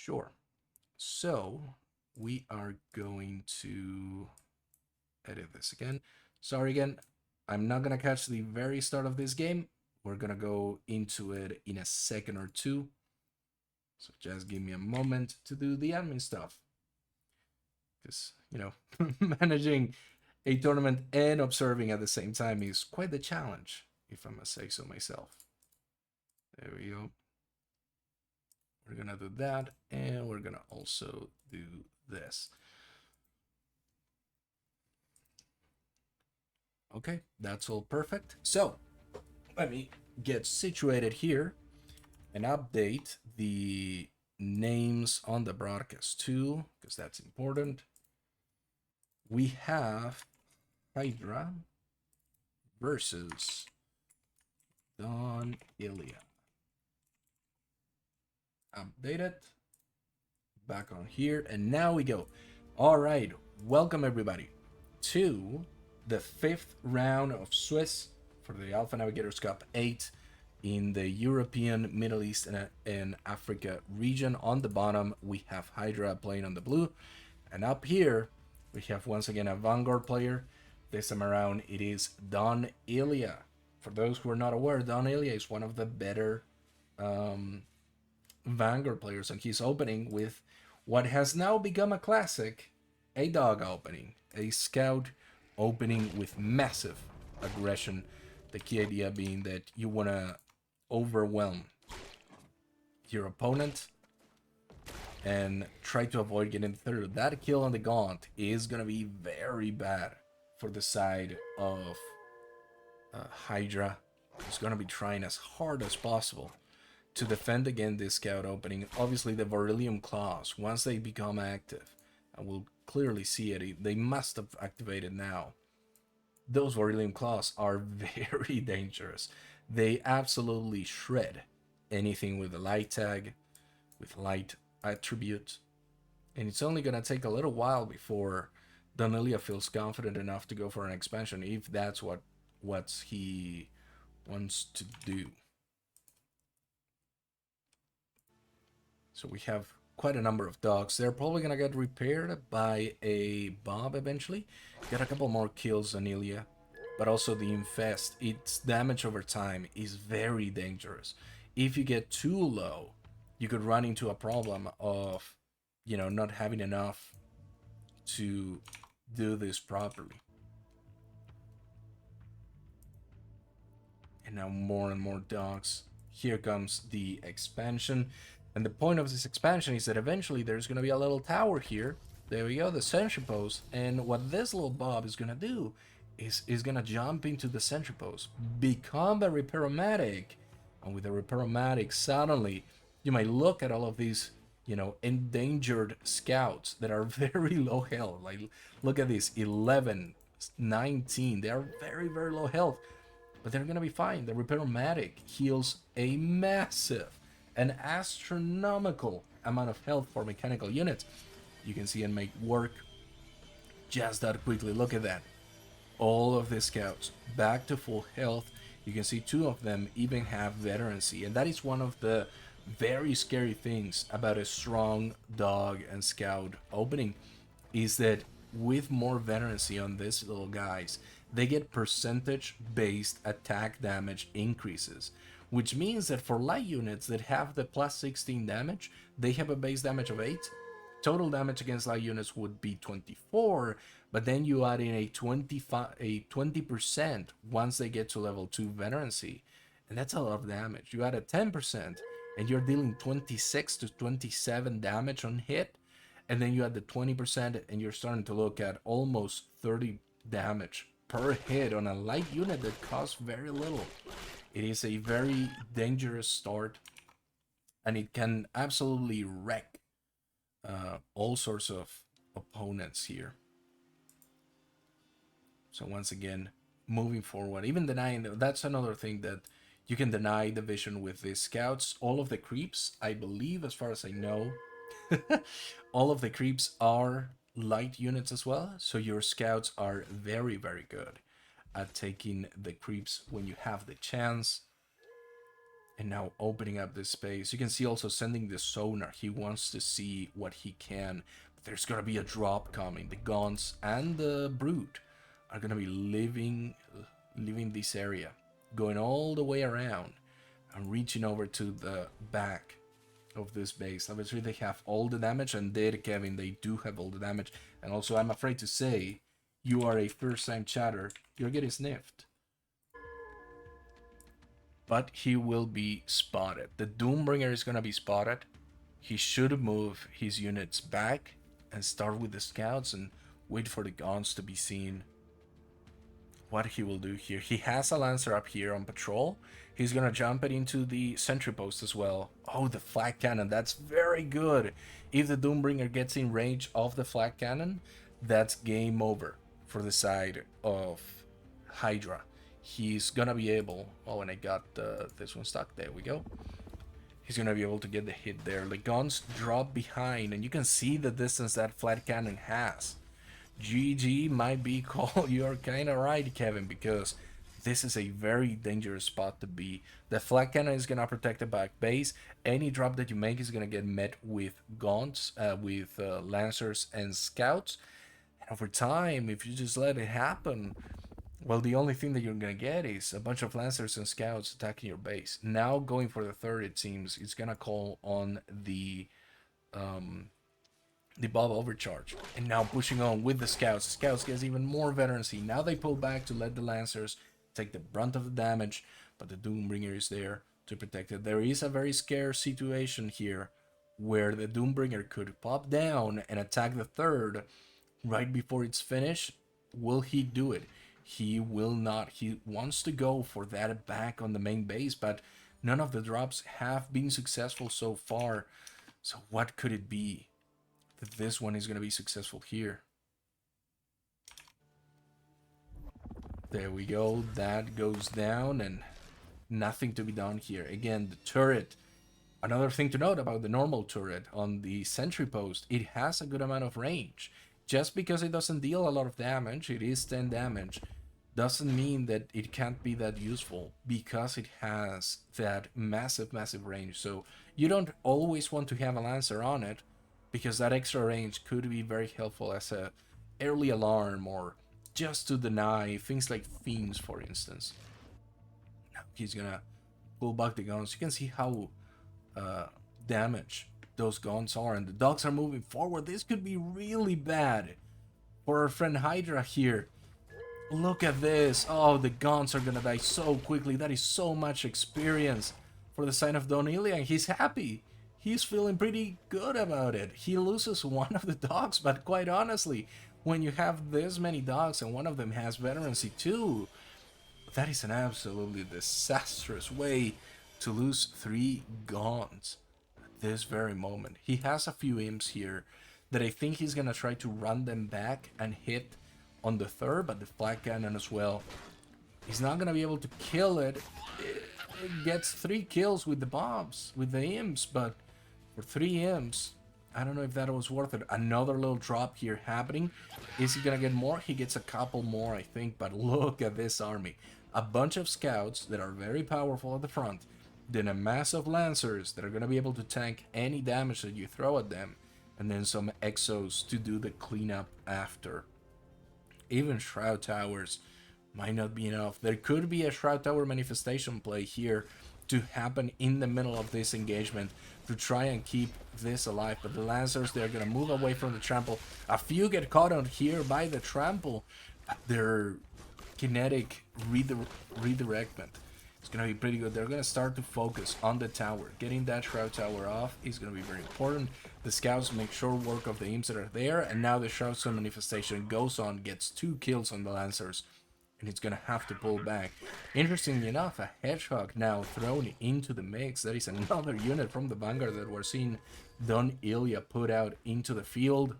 Sure. So we are going to edit this again. Sorry again, I'm not gonna catch the very start of this game. We're gonna go into it in a second or two. So just give me a moment to do the admin stuff. Because, managing a tournament and observing at the same time is quite the challenge, if I must say so myself. There we go. We're gonna do that, and we're gonna also do this. Okay, that's all perfect. So let me get situated here and update the names on the broadcast too, because that's important. We have Highdra versus ILYA. Update it. Back on here, and now we go. All right, welcome everybody to the 5th round of Swiss for the Alpha Navigators Cup 8 in the European, Middle East, and Africa region. On the bottom, we have Highdra playing on the blue, and up here, we have once again a Vanguard player. This time around, it is ILYA. For those who are not aware, ILYA is one of the better Vanguard players, and he's opening with what has now become a classic, a dog opening, a scout opening with massive aggression. The key idea being that you want to overwhelm your opponent and try to avoid getting through. That kill on the Gaunt is going to be very bad for the side of Highdra. He's going to be trying as hard as possible to defend against this scout opening. Obviously, the Beryllium Claws, once they become active, and we'll clearly see it, they must have activated now. Those Beryllium Claws are very dangerous. They absolutely shred anything with a light tag, with light attribute, and it's only going to take a little while before ILYA feels confident enough to go for an expansion, if that's what he wants to do. So we have quite a number of dogs. They're probably going to get repaired by a Bob eventually. Get a couple more kills on ILYA. But also the Infest, its damage over time is very dangerous. If you get too low, you could run into a problem of, not having enough to do this properly. And now more and more dogs. Here comes the expansion. And the point of this expansion is that eventually there's going to be a little tower here. There we go, the sentry post. And what this little Bob is going to do is going to jump into the sentry post, become a Repairomatic. And with a Repairomatic, suddenly you might look at all of these, endangered scouts that are very low health. Like, look at this, 11, 19. They are very, very low health. But they're going to be fine. The Repairomatic heals a massive, an astronomical amount of health for mechanical units. You can see and make work just that quickly. Look at that. All of the scouts back to full health. You can see 2 of them even have veterancy, and that is one of the very scary things about a strong dog and scout opening, is that with more veterancy on these little guys, they get percentage based attack damage increases, which means that for light units that have the plus 16 damage, they have a base damage of 8. Total damage against light units would be 24, but then you add in a 20% once they get to level 2 veterancy, and that's a lot of damage. You add a 10%, and you're dealing 26 to 27 damage on hit, and then you add the 20%, and you're starting to look at almost 30 damage per hit on a light unit that costs very little. It is a very dangerous start, and it can absolutely wreck all sorts of opponents here. So once again, moving forward, even denying, that's another thing, that you can deny the vision with the scouts. All of the creeps, I believe, as far as I know, all of the creeps are light units as well. So your scouts are very, very good at taking the creeps when you have the chance. And now opening up this space. You can see also sending the sonar. He wants to see what he can. But there's going to be a drop coming. The Gaunts and the Brute are going to be leaving this area, going all the way around and reaching over to the back of this base. Obviously, they have all the damage, and there, Kevin, they do have all the damage. And also, I'm afraid to say, you are a first-time chatter. You're getting sniffed. But he will be spotted. The Doombringer is going to be spotted. He should move his units back and start with the scouts and wait for the guns to be seen. What he will do here. He has a Lancer up here on patrol. He's going to jump it into the sentry post as well. Oh, the flag cannon. That's very good. If the Doombringer gets in range of the flag cannon, that's game over for the side of Highdra. He's gonna be able, oh, and I got this one stuck, there we go. He's gonna be able to get the hit there. The guns drop behind, and you can see the distance that flat cannon has. GG might be called. You're kind of right, Kevin, because this is a very dangerous spot to be. The flat cannon is gonna protect the back base. Any drop that you make is gonna get met with gaunts, with lancers and scouts. And over time, if you just let it happen, well, the only thing that you're going to get is a bunch of Lancers and Scouts attacking your base. Now going for the third, it seems, it's going to call on the Bob Overcharge. And now pushing on with the Scouts. The Scouts gets even more veterancy. Now they pull back to let the Lancers take the brunt of the damage, but the Doombringer is there to protect it. There is a very scarce situation here where the Doombringer could pop down and attack the third right before it's finished. Will he do it? He will not. He wants to go for that back on the main base, but none of the drops have been successful so far. So what could it be that this one is going to be successful here? There we go. That goes down, and nothing to be done here. Again, the turret. Another thing to note about the normal turret on the sentry post, it has a good amount of range. Just because it doesn't deal a lot of damage, it is 10 damage, doesn't mean that it can't be that useful, because it has that massive range. So you don't always want to have a Lancer on it, because that extra range could be very helpful as a early alarm, or just to deny things like Fiends, for instance. Now he's gonna pull back the guns. You can see how damaged those guns are, and the dogs are moving forward. This could be really bad for our friend Highdra here. Look at this. Oh, the guns are gonna die so quickly. That is so much experience for the side of Don ILYA, and he's happy. He's feeling pretty good about it. He loses one of the dogs, but quite honestly, when you have this many dogs and one of them has veterancy too, that is an absolutely disastrous way to lose 3 guns at this very moment. He has a few imps here that I think he's gonna try to run them back and hit on the third, but the flag cannon as well. He's not gonna be able to kill it. It gets 3 kills with the bombs, with the imps, but for 3 imps, I don't know if that was worth it. Another little drop here happening. Is he gonna get more? He gets a couple more, I think, but look at this army. A bunch of scouts that are very powerful at the front, then a mass of lancers that are gonna be able to tank any damage that you throw at them, and then some exos to do the cleanup after. Even Shroud Towers might not be enough. There could be a Shroud Tower manifestation play here to happen in the middle of this engagement to try and keep this alive, but the Lancers, they're gonna move away from the trample. A few get caught on here by the trample, but their kinetic redirectment is gonna be pretty good. They're gonna start to focus on the tower. Getting that Shroud Tower off is gonna be very important. The scouts make short work of the imps that are there, and now the Shroud Stone manifestation goes on, gets 2 kills on the Lancers, and it's gonna have to pull back. Interestingly enough, a Hedgehog now thrown into the mix. That is another unit from the Vanguard that we're seeing Don ILYA put out into the field.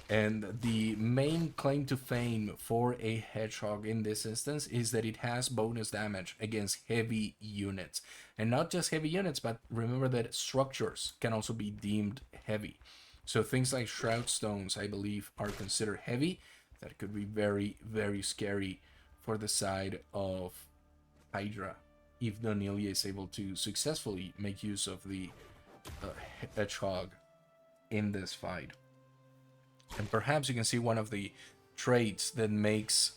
And the main claim to fame for a Hedgehog in this instance is that it has bonus damage against heavy units. And not just heavy units, but remember that structures can also be deemed heavy. So things like Shroud Stones, I believe, are considered heavy. That could be very scary for the side of Highdra. if Donilia is able to successfully make use of the Hedgehog in this fight. And perhaps you can see one of the traits that makes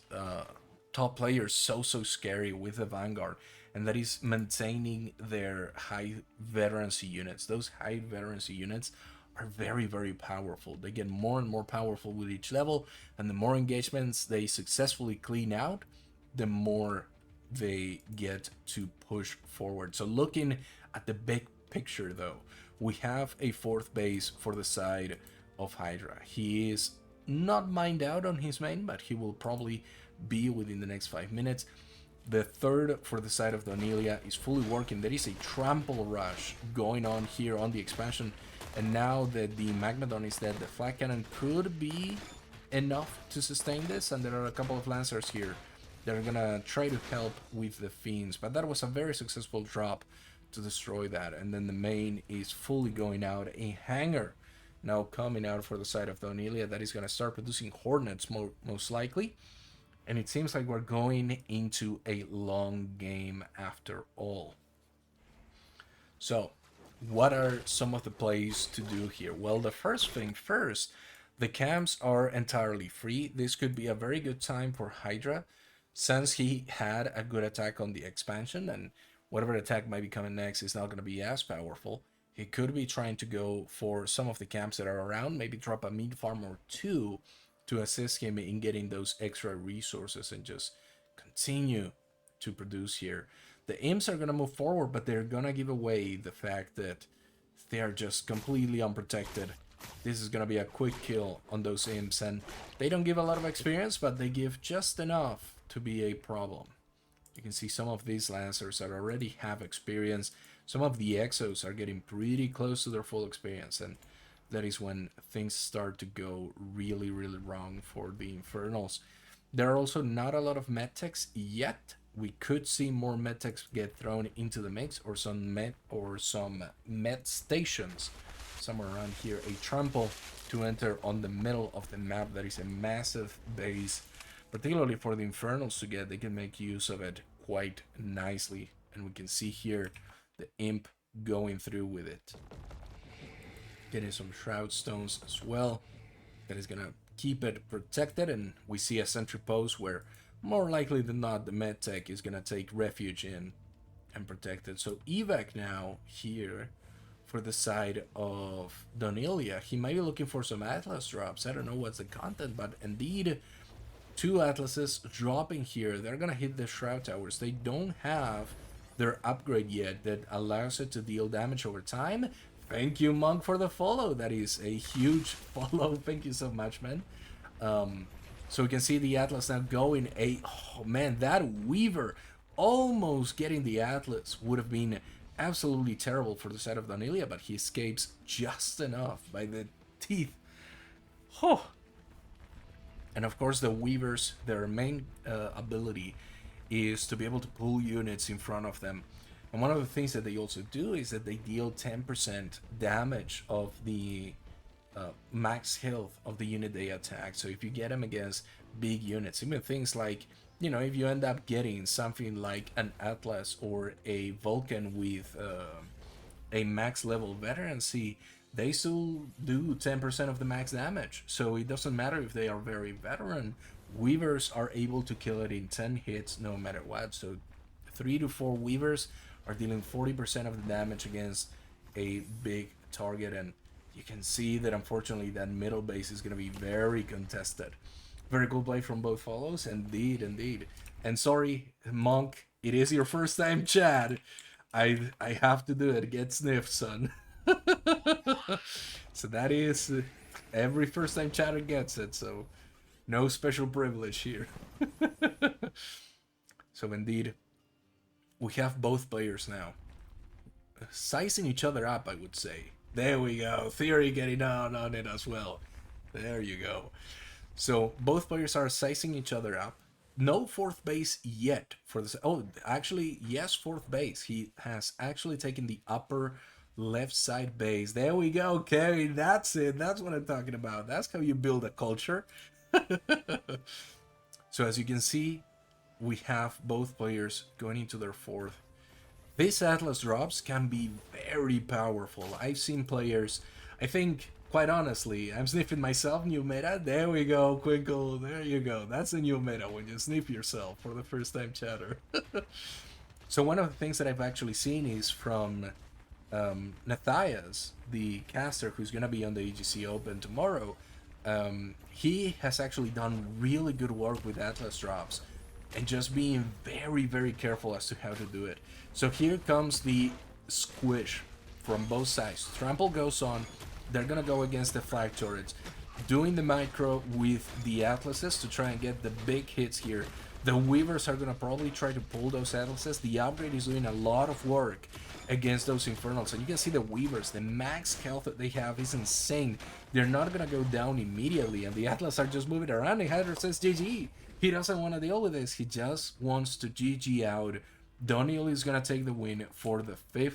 top players so scary with the Vanguard, and that is maintaining their high veterancy units. Those high veterancy units are very powerful. They get more and more powerful with each level, and the more engagements they successfully clean out, the more they get to push forward. So looking at the big picture though, we have a fourth base for the side of Highdra. He is not mined out on his main, but he will probably be within the next 5 minutes. The third for the side of Donilia is fully working. There is a trample rush going on here on the expansion, and now that the Magmadon is dead, the flag cannon could be enough to sustain this, and there are a couple of Lancers here that are gonna try to help with the Fiends, but that was a very successful drop to destroy that. And then the main is fully going out. A hangar now coming out for the side of Donilia that is gonna start producing Hornets most likely. And it seems like we're going into a long game after all. So, what are some of the plays to do here? Well, the first thing first, the camps are entirely free. This could be a very good time for Highdra, since he had a good attack on the expansion, and whatever attack might be coming next is not going to be as powerful. He could be trying to go for some of the camps that are around, maybe drop a meat farm or two to assist him in getting those extra resources and just continue to produce here. The imps are going to move forward, but they're going to give away the fact that they are just completely unprotected. This is going to be a quick kill on those imps, and they don't give a lot of experience, but they give just enough to be a problem. You can see some of these Lancers that already have experience. Some of the Exos are getting pretty close to their full experience, and that is when things start to go really wrong for the Infernals. There are also not a lot of medtechs yet. We could see more medtechs get thrown into the mix, or some med stations somewhere around here. A trample to enter on the middle of the map. That is a massive base, particularly for the Infernals to get. They can make use of it quite nicely, and we can see here the imp going through with it, getting some shroud stones as well. That is gonna keep it protected, and we see a sentry post where more likely than not the medtech is gonna take refuge in and protect it. So evac now here for the side of Donilia. He might be looking for some Atlas drops. I don't know what's the content, but indeed 2 Atlases dropping here. They're gonna hit the Shroud Towers. They don't have their upgrade yet that allows it to deal damage over time. Thank you, Monk, for the follow. That is a huge follow. Thank you so much, man. So we can see the Atlas now going oh man, that Weaver almost getting the Atlas would have been absolutely terrible for the side of Donilia, but he escapes just enough by the teeth. Oh. And of course the Weavers, their main ability is to be able to pull units in front of them. And one of the things that they also do is that they deal 10% damage of the max health of the unit they attack. So if you get them against big units, even things like, you know, if you end up getting something like an Atlas or a Vulcan with a max level veterancy, they still do 10% of the max damage. So it doesn't matter if they are very veteran. Weavers are able to kill it in 10 hits no matter what. So 3 to 4 Weavers are dealing 40% of the damage against a big target, and you can see that unfortunately that middle base is going to be very contested. Very cool play from both follows, indeed. And sorry, Monk, it is your first time, Chad. I have to do it. Get sniffed, son. So that is every first time chatter gets it, so no special privilege here. So indeed, we have both players now sizing each other up, I would say. There we go. Theory getting on it as well. There you go. So both players are sizing each other up. No fourth base yet for this. Oh, actually, yes, fourth base. He has actually taken the upper left side base. There we go, Kevin. That's it. That's what I'm talking about. That's how you build a culture. So as you can see, we have both players going into their fourth. These Atlas drops can be very powerful. I've seen players, I think, quite honestly, I'm sniffing myself, new meta. There we go, Quinkle, there you go. That's a new meta when you sniff yourself for the first time, chatter. So one of the things that I've actually seen is from Nathias, the caster who's going to be on the EGC Open tomorrow. He has actually done really good work with Atlas drops and just being very, very careful as to how to do it. So here comes the squish from both sides. Trample goes on. They're going to go against the flag turrets, doing the micro with the Atlases to try and get the big hits here. The Weavers are going to probably try to pull those Atlases. The upgrade is doing a lot of work against those Infernals. And you can see the Weavers, the max health that they have is insane. They're not going to go down immediately, and the Atlas are just moving around, and Highdra says GG. He doesn't want to deal with this. He just wants to GG out. Doniel is going to take the win for the 5th